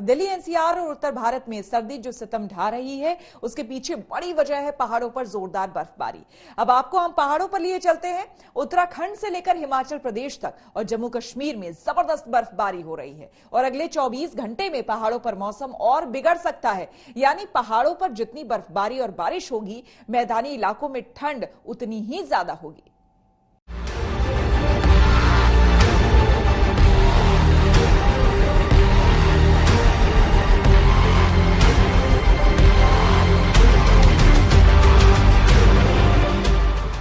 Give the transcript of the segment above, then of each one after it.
Delhi, NCR और उत्तर भारत में सर्दी जो सितम ढा रही है, उसके पीछे बड़ी वजह है पहाड़ों पर जोरदार बर्फबारी। अब आपको हम पहाड़ों पर लिए चलते हैं। उत्तराखंड से लेकर हिमाचल प्रदेश तक और जम्मू कश्मीर में जबरदस्त बर्फबारी हो रही है और अगले 24 घंटे में पहाड़ों पर मौसम और बिगड़ सकता है। यानी पहाड़ों पर जितनी बर्फबारी और बारिश होगी, मैदानी इलाकों में ठंड उतनी ही ज्यादा होगी।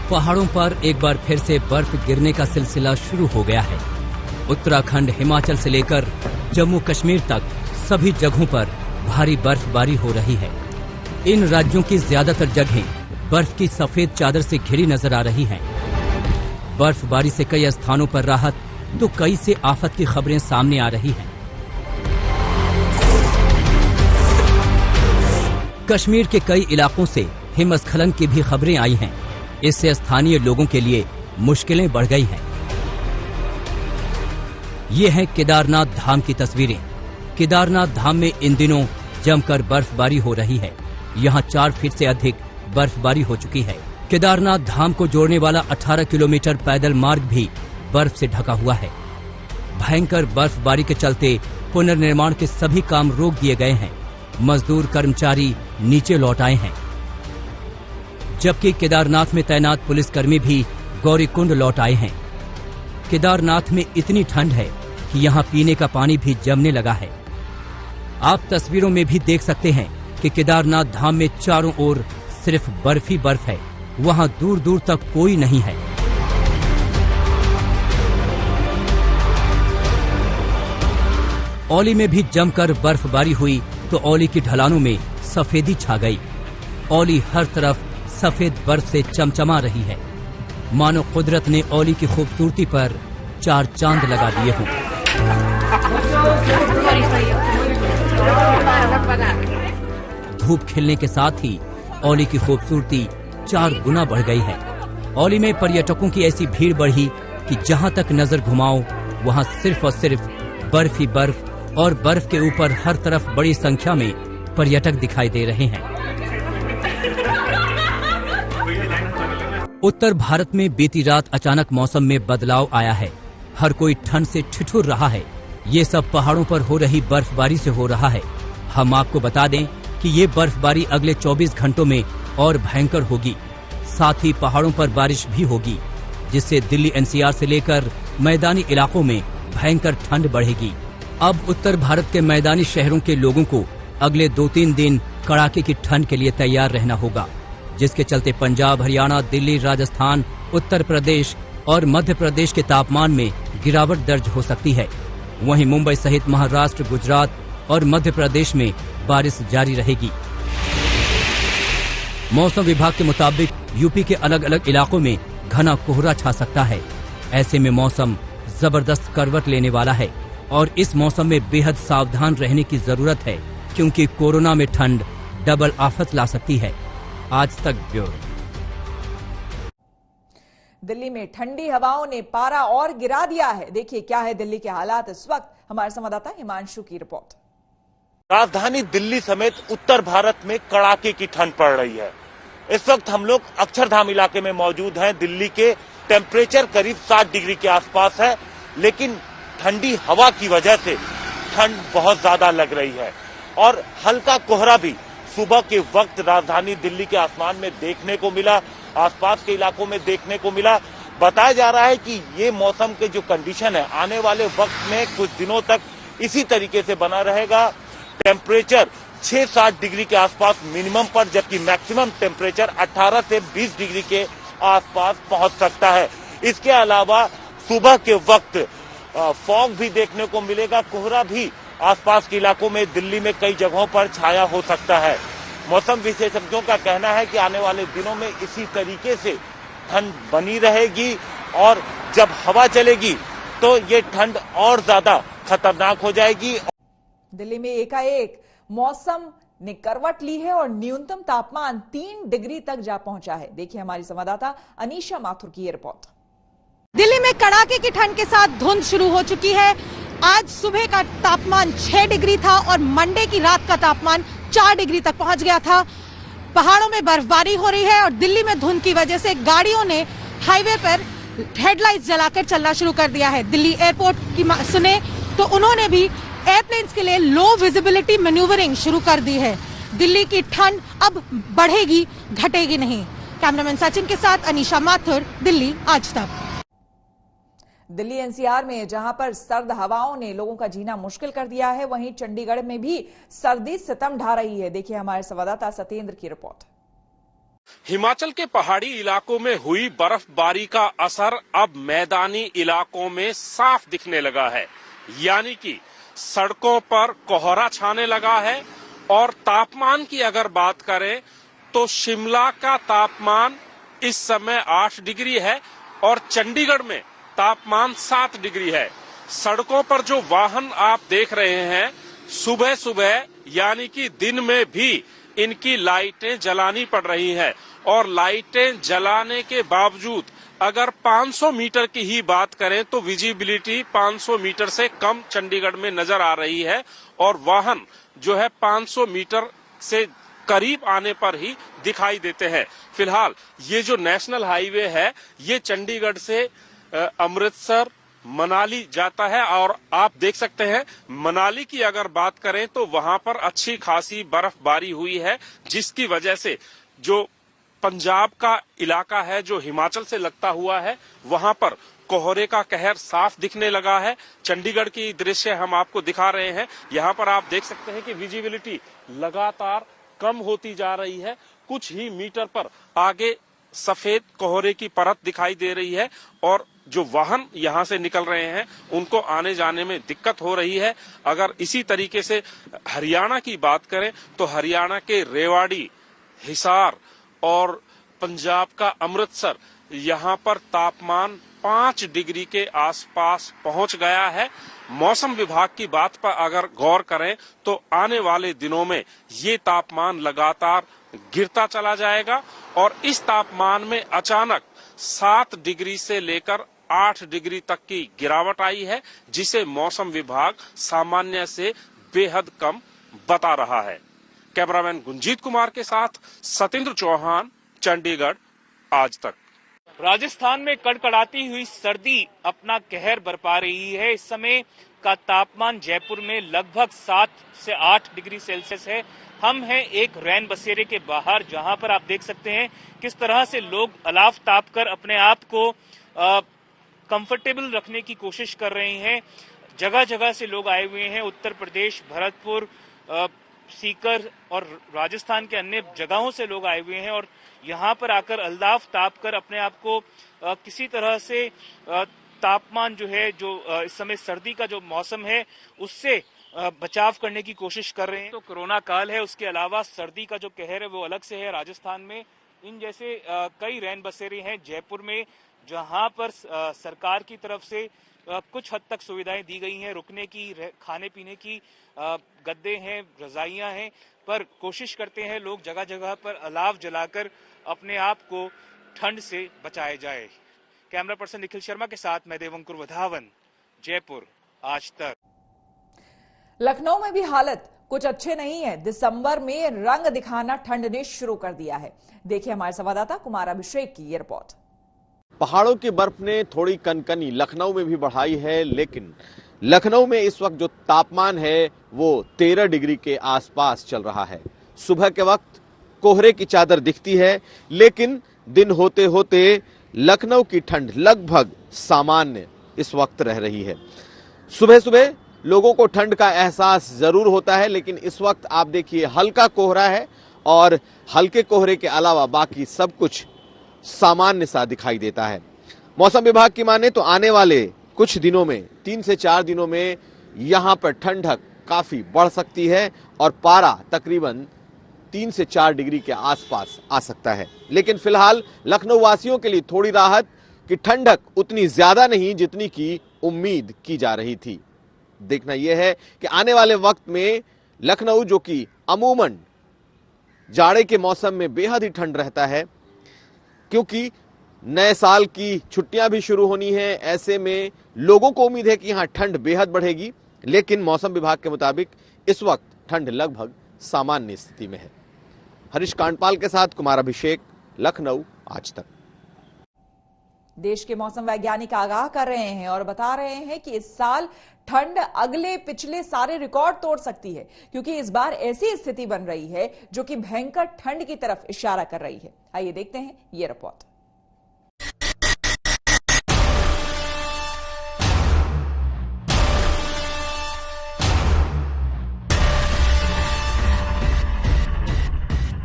पहाड़ों पर एक बार फिर से बर्फ गिरने का सिलसिला शुरू हो गया है। उत्तराखंड, हिमाचल से लेकर जम्मू कश्मीर तक सभी जगहों पर भारी बर्फबारी हो रही है। इन राज्यों की ज्यादातर जगहें बर्फ की सफेद चादर से घिरी नजर आ रही हैं। बर्फबारी से कई स्थानों पर राहत तो कई से आफत की खबरें सामने आ रही हैं। कश्मीर के कई इलाकों से हिमस्खलन की भी खबरें आई हैं। इससे स्थानीय लोगों के लिए मुश्किलें बढ़ गई हैं। ये हैं केदारनाथ धाम की तस्वीरें। केदारनाथ धाम में इन दिनों जमकर बर्फबारी हो रही है। यहाँ 4 फीट से अधिक बर्फबारी हो चुकी है। केदारनाथ धाम को जोड़ने वाला 18 किलोमीटर पैदल मार्ग भी बर्फ से ढका हुआ है। भयंकर बर्फबारी के चलते पुनर्निर्माण के सभी काम रोक दिए गए हैं। मजदूर कर्मचारी नीचे लौट आए हैं, जबकि केदारनाथ में तैनात पुलिसकर्मी भी गौरीकुंड लौट आए हैं। केदारनाथ में इतनी ठंड है कि यहाँ पीने का पानी भी जमने लगा है। आप तस्वीरों में भी देख सकते हैं कि केदारनाथ धाम में चारों ओर सिर्फ बर्फ ही बर्फ है। वहाँ दूर दूर तक कोई नहीं है। औली में भी जमकर बर्फबारी हुई तो औली की ढलानों में सफेदी छा गई। औली हर तरफ सफेद बर्फ से चमचमा रही है, मानो कुदरत ने औली की खूबसूरती पर 4 चांद लगा दिए हों। धूप खिलने के साथ ही औली की खूबसूरती 4 गुना बढ़ गई है। औली में पर्यटकों की ऐसी भीड़ बढ़ी कि जहां तक नजर घुमाओ वहां सिर्फ और सिर्फ बर्फ ही बर्फ, और बर्फ के ऊपर हर तरफ बड़ी संख्या में पर्यटक दिखाई दे रहे हैं। उत्तर भारत में बीती रात अचानक मौसम में बदलाव आया है। हर कोई ठंड से ठिठुर रहा है। ये सब पहाड़ों पर हो रही बर्फबारी से हो रहा है। हम आपको बता दें कि ये बर्फबारी अगले 24 घंटों में और भयंकर होगी। साथ ही पहाड़ों पर बारिश भी होगी, जिससे दिल्ली, एनसीआर से लेकर मैदानी इलाकों में भयंकर ठंड बढ़ेगी। अब उत्तर भारत के मैदानी शहरों के लोगों को अगले 2-3 दिन कड़ाके की ठंड के लिए तैयार रहना होगा, जिसके चलते पंजाब, हरियाणा, दिल्ली, राजस्थान, उत्तर प्रदेश और मध्य प्रदेश के तापमान में गिरावट दर्ज हो सकती है। वहीं मुंबई सहित महाराष्ट्र, गुजरात और मध्य प्रदेश में बारिश जारी रहेगी। मौसम विभाग के मुताबिक यूपी के अलग अलग इलाकों में घना कोहरा छा सकता है। ऐसे में मौसम जबरदस्त करवट लेने वाला है और इस मौसम में बेहद सावधान रहने की जरूरत है, क्योंकि कोरोना में ठंड डबल आफत ला सकती है। आज तक ब्यूरो। दिल्ली में ठंडी हवाओं ने पारा और गिरा दिया है। देखिए क्या है दिल्ली के हालात इस वक्त, हमारे संवाददाता हिमांशु की रिपोर्ट। राजधानी दिल्ली समेत उत्तर भारत में कड़ाके की ठंड पड़ रही है। इस वक्त हम लोग अक्षरधाम इलाके में मौजूद हैं। दिल्ली के टेम्परेचर करीब 7 डिग्री के आसपास है, लेकिन ठंडी हवा की वजह से ठंड बहुत ज्यादा लग रही है और हल्का कोहरा भी सुबह के वक्त राजधानी दिल्ली के आसमान में देखने को मिला, आसपास के इलाकों में देखने को मिला। बताया जा रहा है कि ये मौसम के जो कंडीशन है आने वाले वक्त में कुछ दिनों तक इसी तरीके से बना रहेगा। टेम्परेचर 6-7 डिग्री के आसपास मिनिमम पर, जबकि मैक्सिमम टेम्परेचर 18 से 20 डिग्री के आसपास पहुंच सकता है। इसके अलावा सुबह के वक्त फॉग भी देखने को मिलेगा। कोहरा भी आसपास के इलाकों में दिल्ली में कई जगहों पर छाया हो सकता है। मौसम विशेषज्ञों का कहना है कि आने वाले दिनों में इसी तरीके से ठंड बनी रहेगी और जब हवा चलेगी तो ये ठंड और ज्यादा खतरनाक हो जाएगी। दिल्ली में एकाएक मौसम ने करवट ली है और न्यूनतम तापमान 3 डिग्री तक जा पहुंचा है। देखिए हमारी संवाददाता अनीशा माथुर की ये रिपोर्ट। दिल्ली में कड़ाके की ठंड के साथ धुंध शुरू हो चुकी है। आज सुबह का तापमान 6 डिग्री था और मंडे की रात का तापमान 4 डिग्री तक पहुंच गया था। पहाड़ों में बर्फबारी हो रही है और दिल्ली में धुंध की वजह से गाड़ियों ने हाईवे पर हेडलाइट्स जलाकर चलना शुरू कर दिया है। दिल्ली एयरपोर्ट की सुने तो उन्होंने भी एयरप्लेन्स के लिए लो विजिबिलिटी मैन्यूवरिंग शुरू कर दी है। दिल्ली की ठंड अब बढ़ेगी, घटेगी नहीं। कैमरामैन सचिन के साथ अनीशा माथुर, दिल्ली आज तक। दिल्ली एनसीआर में जहां पर सर्द हवाओं ने लोगों का जीना मुश्किल कर दिया है, वहीं चंडीगढ़ में भी सर्दी सितम ढा रही है। देखिए हमारे संवाददाता सत्येंद्र की रिपोर्ट। हिमाचल के पहाड़ी इलाकों में हुई बर्फबारी का असर अब मैदानी इलाकों में साफ दिखने लगा है, यानी कि सड़कों पर कोहरा छाने लगा है। और तापमान की अगर बात करें तो शिमला का तापमान इस समय 8 डिग्री है और चंडीगढ़ में तापमान 7 डिग्री है। सड़कों पर जो वाहन आप देख रहे हैं, सुबह सुबह यानी कि दिन में भी इनकी लाइटें जलानी पड़ रही है और लाइटें जलाने के बावजूद अगर 500 मीटर की ही बात करें तो विजिबिलिटी 500 मीटर से कम चंडीगढ़ में नजर आ रही है और वाहन जो है 500 मीटर से करीब आने पर ही दिखाई देते हैं। फिलहाल ये जो नेशनल हाईवे है ये चंडीगढ़ से अमृतसर मनाली जाता है और आप देख सकते हैं मनाली की अगर बात करें तो वहां पर अच्छी खासी बर्फबारी हुई है, जिसकी वजह से जो पंजाब का इलाका है जो हिमाचल से लगता हुआ है वहां पर कोहरे का कहर साफ दिखने लगा है। चंडीगढ़ की दृश्य हम आपको दिखा रहे हैं। यहाँ पर आप देख सकते हैं कि विजिबिलिटी लगातार कम होती जा रही है। कुछ ही मीटर पर आगे सफेद कोहरे की परत दिखाई दे रही है और जो वाहन यहां से निकल रहे हैं उनको आने जाने में दिक्कत हो रही है। अगर इसी तरीके से हरियाणा की बात करें तो हरियाणा के रेवाड़ी, हिसार और पंजाब का अमृतसर, यहां पर तापमान 5 डिग्री के आसपास पहुंच गया है। मौसम विभाग की बात पर अगर गौर करें तो आने वाले दिनों में ये तापमान लगातार गिरता चला जाएगा और इस तापमान में अचानक 7 डिग्री से लेकर 8 डिग्री तक की गिरावट आई है, जिसे मौसम विभाग सामान्य से बेहद कम बता रहा है। कैमरामैन गुंजीत कुमार के साथ सत्येंद्र चौहान, चंडीगढ़ आज तक। राजस्थान में कड़कड़ाती हुई सर्दी अपना कहर बरपा रही है। इस समय का तापमान जयपुर में लगभग 7 से 8 डिग्री सेल्सियस है। हम हैं एक रैन बसेरे के बाहर, जहां पर आप देख सकते हैं किस तरह से लोग अलाव ताप कर अपने आप को कंफर्टेबल रखने की कोशिश कर रहे हैं। जगह जगह से लोग आए हुए हैं। उत्तर प्रदेश, भरतपुर, सीकर और राजस्थान के अन्य जगहों से लोग आए हुए हैं और यहाँ पर आकर अल्दाफ ताप कर अपने आप को किसी तरह से तापमान जो है, जो इस समय सर्दी का जो मौसम है उससे बचाव करने की कोशिश कर रहे हैं। तो कोरोना काल है, उसके अलावा सर्दी का जो कहर है वो अलग से है। राजस्थान में इन जैसे कई रैन बसेरे हैं जयपुर में, जहां पर सरकार की तरफ से कुछ हद तक सुविधाएं दी गई हैं, रुकने की, खाने पीने की, गद्दे हैं, रजाइयां हैं, पर कोशिश करते हैं लोग जगह जगह पर अलाव जलाकर अपने आप को ठंड से बचाए जाए। कैमरा पर्सन निखिल शर्मा के साथ मैं देवंकुर वधावन, जयपुर आज तक। लखनऊ में भी हालत कुछ अच्छे नहीं है। दिसंबर में रंग दिखाना ठंड ने शुरू कर दिया है। देखिए हमारे संवाददाता कुमार अभिषेक की ये रिपोर्ट। पहाड़ों की बर्फ ने थोड़ी कनकनी लखनऊ में भी बढ़ाई है, लेकिन लखनऊ में इस वक्त जो तापमान है वो 13 डिग्री के आसपास चल रहा है। सुबह के वक्त कोहरे की चादर दिखती है, लेकिन दिन होते होते लखनऊ की ठंड लगभग सामान्य इस वक्त रह रही है। सुबह सुबह लोगों को ठंड का एहसास जरूर होता है, लेकिन इस वक्त आप देखिए हल्का कोहरा है और हल्के कोहरे के अलावा बाकी सब कुछ सामान्य सा दिखाई देता है। मौसम विभाग की माने तो आने वाले कुछ दिनों में, 3 से 4 दिनों में यहां पर ठंडक काफी बढ़ सकती है और पारा तकरीबन 3 से 4 डिग्री के आसपास आ सकता है। लेकिन फिलहाल लखनऊ वासियों के लिए थोड़ी राहत कि ठंडक उतनी ज्यादा नहीं जितनी की उम्मीद की जा रही थी। देखना यह है कि आने वाले वक्त में लखनऊ, जो कि अमूमन जाड़े के मौसम में बेहद ही ठंड रहता है, क्योंकि नए साल की छुट्टियां भी शुरू होनी है। ऐसे में लोगों को उम्मीद है कि यहां ठंड बेहद बढ़ेगी, लेकिन मौसम विभाग के मुताबिक इस वक्त ठंड लगभग सामान्य स्थिति में है। हरीश कांडपाल के साथ कुमार अभिषेक, लखनऊ, आज तक। देश के मौसम वैज्ञानिक आगाह कर रहे हैं और बता रहे हैं कि इस साल ठंड अगले पिछले सारे रिकॉर्ड तोड़ सकती है, क्योंकि इस बार ऐसी स्थिति बन रही है जो कि भयंकर ठंड की तरफ इशारा कर रही है। आइए देखते हैं ये रिपोर्ट।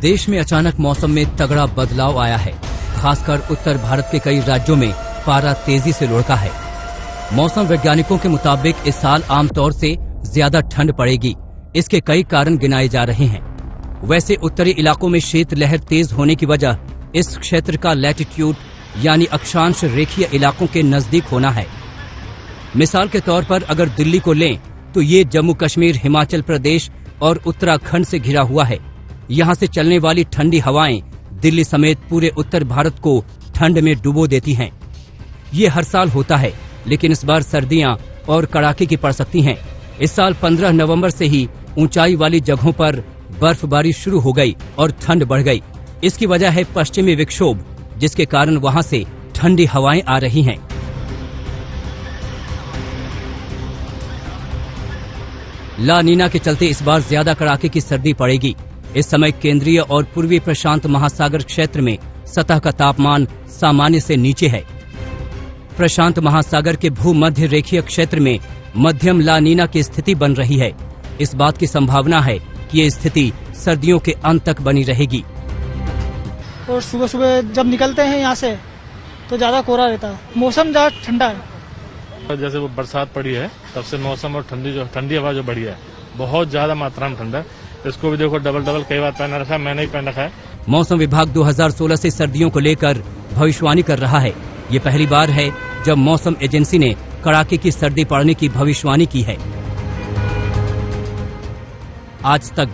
देश में अचानक मौसम में तगड़ा बदलाव आया है। खासकर उत्तर भारत के कई राज्यों में पारा तेजी से लुढ़का है। मौसम वैज्ञानिकों के मुताबिक इस साल आमतौर से ज्यादा ठंड पड़ेगी। इसके कई कारण गिनाए जा रहे हैं। वैसे उत्तरी इलाकों में शीतलहर तेज होने की वजह इस क्षेत्र का लैटिट्यूड यानी अक्षांश रेखीय इलाकों के नजदीक होना है। मिसाल के तौर पर अगर दिल्ली को लें तो ये जम्मू कश्मीर, हिमाचल प्रदेश और उत्तराखंड से घिरा हुआ है। यहाँ से चलने वाली ठंडी हवाएं दिल्ली समेत पूरे उत्तर भारत को ठंड में डुबो देती हैं। ये हर साल होता है, लेकिन इस बार सर्दियां और कड़ाके की पड़ सकती हैं। इस साल 15 नवंबर से ही ऊंचाई वाली जगहों पर बर्फबारी शुरू हो गई और ठंड बढ़ गई। इसकी वजह है पश्चिमी विक्षोभ, जिसके कारण वहां से ठंडी हवाएं आ रही हैं। ला नीना के चलते इस बार ज्यादा कड़ाके की सर्दी पड़ेगी। इस समय केंद्रीय और पूर्वी प्रशांत महासागर क्षेत्र में सतह का तापमान सामान्य से नीचे है। प्रशांत महासागर के भूमध्य रेखीय क्षेत्र में मध्यम ला नीना की स्थिति बन रही है। इस बात की संभावना है कि ये स्थिति सर्दियों के अंत तक बनी रहेगी। और सुबह सुबह जब निकलते हैं यहाँ से तो ज्यादा कोहरा रहता है, मौसम ज्यादा ठंडा है। जैसे वो बरसात पड़ी है तब से मौसम और ठंडी हवा जो बढ़ी है, बहुत ज्यादा मात्रा में ठंडा है। इसको भी देखो डबल कई बार पहन रखा है, मैंने ही पहन रखा है। मौसम विभाग 2016 से सर्दियों को लेकर भविष्यवाणी कर रहा है। ये पहली बार है जब मौसम एजेंसी ने कड़ाके की सर्दी पड़ने की भविष्यवाणी की है। आज तक